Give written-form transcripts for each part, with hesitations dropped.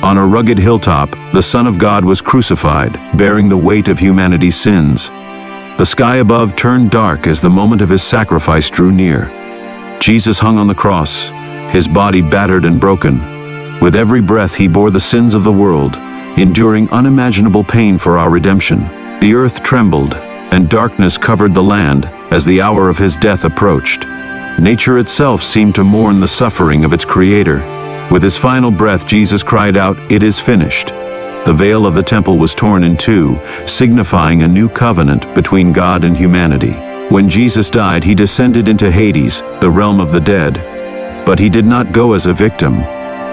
On a rugged hilltop, the Son of God was crucified, bearing the weight of humanity's sins. The sky above turned dark as the moment of his sacrifice drew near. Jesus hung on the cross, his body battered and broken. With every breath he bore the sins of the world, enduring unimaginable pain for our redemption. The earth trembled, and darkness covered the land as the hour of his death approached. Nature itself seemed to mourn the suffering of its creator. With his final breath, Jesus cried out, "It is finished." The veil of the temple was torn in two, signifying a new covenant between God and humanity. When Jesus died, he descended into Hades, the realm of the dead. But he did not go as a victim.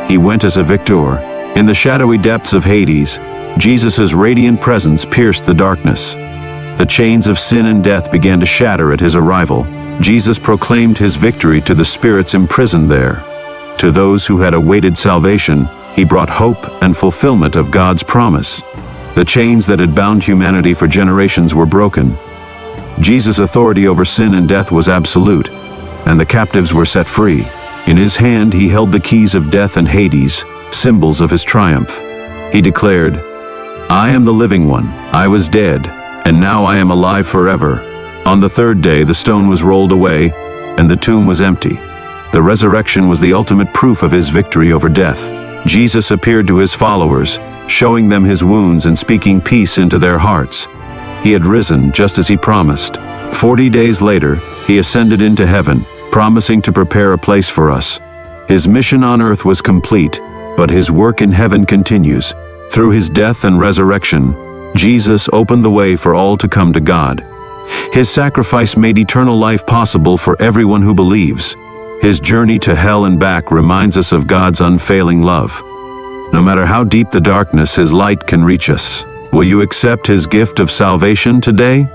He went as a victor. In the shadowy depths of Hades, Jesus' radiant presence pierced the darkness. The chains of sin and death began to shatter at his arrival. Jesus proclaimed his victory to the spirits imprisoned there. To those who had awaited salvation, he brought hope and fulfillment of God's promise. The chains that had bound humanity for generations were broken. Jesus' authority over sin and death was absolute, and the captives were set free. In his hand he held the keys of death and Hades, symbols of his triumph. He declared, "I am the living one. I was dead, and now I am alive forever." On the third day the stone was rolled away, and the tomb was empty. The resurrection was the ultimate proof of his victory over death. Jesus appeared to his followers, showing them his wounds and speaking peace into their hearts. He had risen just as he promised. 40 days later, he ascended into heaven, promising to prepare a place for us. His mission on earth was complete, but his work in heaven continues. Through his death and resurrection, Jesus opened the way for all to come to God. His sacrifice made eternal life possible for everyone who believes. His journey to hell and back reminds us of God's unfailing love. No matter how deep the darkness, his light can reach us. Will you accept his gift of salvation today?